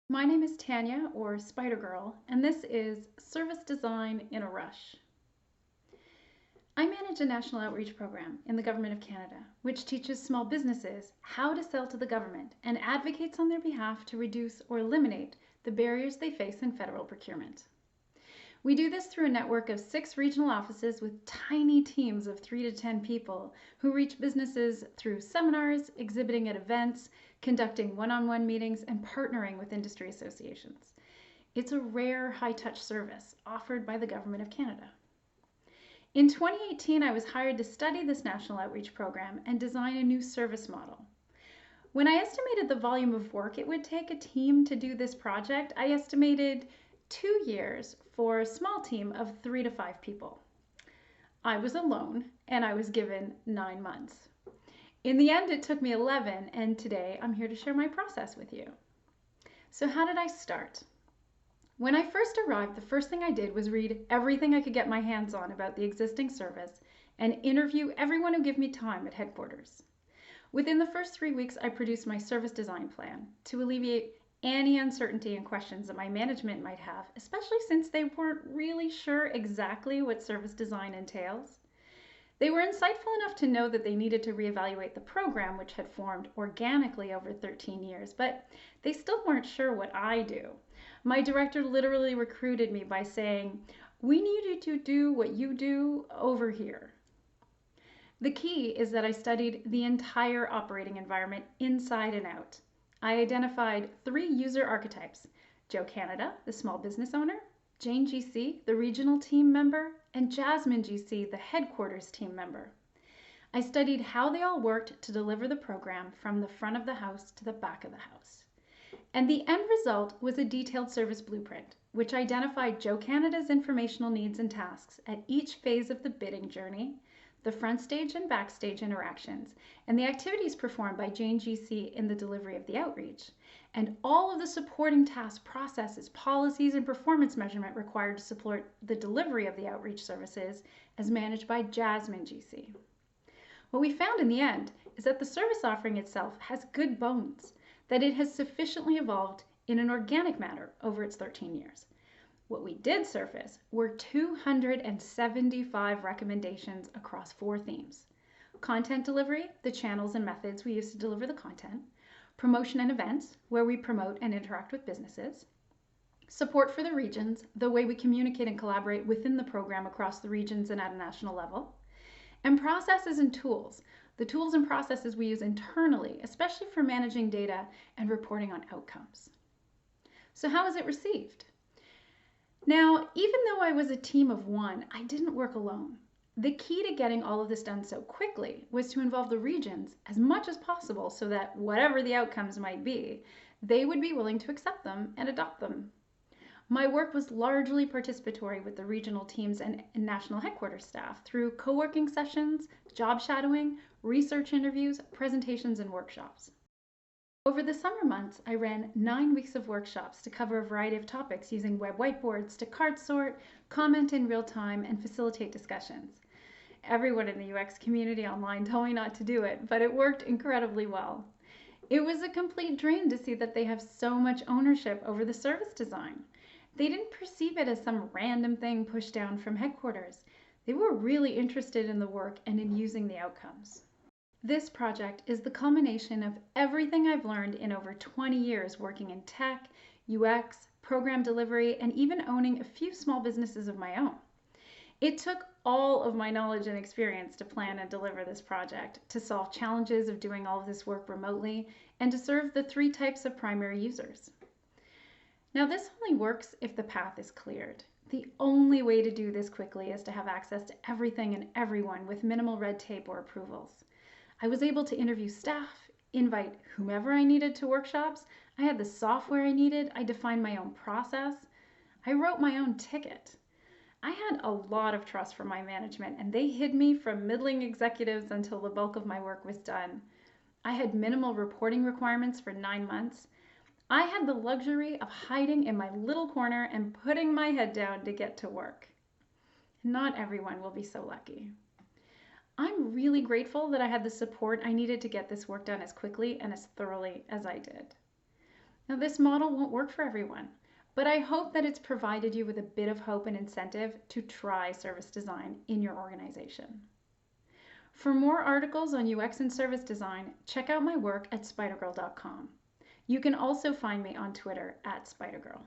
My name is Tanya, or Spider Girl, and this is Service Design in a Rush. I manage a national outreach program in the Government of Canada, which teaches small businesses how to sell to the government and advocates on their behalf to reduce or eliminate the barriers they face in federal procurement. We do this through a network of 6 regional offices with tiny teams of 3 to 10 people who reach businesses through seminars, exhibiting at events, conducting one-on-one meetings, and partnering with industry associations. It's a rare high-touch service offered by the Government of Canada. In 2018, I was hired to study this national outreach program and design a new service model. When I estimated the volume of work it would take a team to do this project, I estimated 2 years for a small team of 3 to 5 people. I was alone and I was given 9 months. In the end, it took me 11, and today I'm here to share my process with you. So how did I start? When I first arrived, the first thing I did was read everything I could get my hands on about the existing service and interview everyone who gave me time at headquarters. Within the first 3 weeks, I produced my service design plan to alleviate any uncertainty and questions that my management might have, especially since they weren't really sure exactly what service design entails. They were insightful enough to know that they needed to reevaluate the program, which had formed organically over 13 years, but they still weren't sure what I do. My director literally recruited me by saying, "We need you to do what you do over here." The key is that I studied the entire operating environment inside and out. I identified 3 user archetypes: Joe Canada, the small business owner; Jane GC, the regional team member; and Jasmine GC, the headquarters team member. I studied how they all worked to deliver the program from the front of the house to the back of the house. And the end result was a detailed service blueprint, which identified Joe Canada's informational needs and tasks at each phase of the bidding journey, the front stage and backstage interactions, and the activities performed by Jane GC in the delivery of the outreach, and all of the supporting task processes, policies, and performance measurement required to support the delivery of the outreach services as managed by Jasmine GC. What we found in the end is that the service offering itself has good bones, that it has sufficiently evolved in an organic manner over its 13 years. What we did surface were 275 recommendations across 4 themes: content delivery, the channels and methods we use to deliver the content; promotion and events, where we promote and interact with businesses; support for the regions, the way we communicate and collaborate within the program across the regions and at a national level; and processes and tools, the tools and processes we use internally, especially for managing data and reporting on outcomes. So how was it received? Now, even though I was a team of 1, I didn't work alone. The key to getting all of this done so quickly was to involve the regions as much as possible so that whatever the outcomes might be, they would be willing to accept them and adopt them. My work was largely participatory with the regional teams and national headquarters staff through co-working sessions, job shadowing, research interviews, presentations, and workshops. Over the summer months, I ran 9 weeks of workshops to cover a variety of topics using web whiteboards to card sort, comment in real time, and facilitate discussions. Everyone in the UX community online told me not to do it, but it worked incredibly well. It was a complete dream to see that they have so much ownership over the service design. They didn't perceive it as some random thing pushed down from headquarters. They were really interested in the work and in using the outcomes. This project is the culmination of everything I've learned in over 20 years working in tech, UX, program delivery, and even owning a few small businesses of my own. It took all of my knowledge and experience to plan and deliver this project, to solve challenges of doing all of this work remotely, and to serve the 3 types of primary users. Now, this only works if the path is cleared. The only way to do this quickly is to have access to everything and everyone with minimal red tape or approvals. I was able to interview staff, invite whomever I needed to workshops. I had the software I needed. I defined my own process. I wrote my own ticket. I had a lot of trust from my management, and they hid me from middling executives until the bulk of my work was done. I had minimal reporting requirements for 9 months. I had the luxury of hiding in my little corner and putting my head down to get to work. Not everyone will be so lucky. I'm really grateful that I had the support I needed to get this work done as quickly and as thoroughly as I did. Now, this model won't work for everyone, but I hope that it's provided you with a bit of hope and incentive to try service design in your organization. For more articles on UX and service design, check out my work at spidergirl.com. You can also find me on Twitter at spidergirl.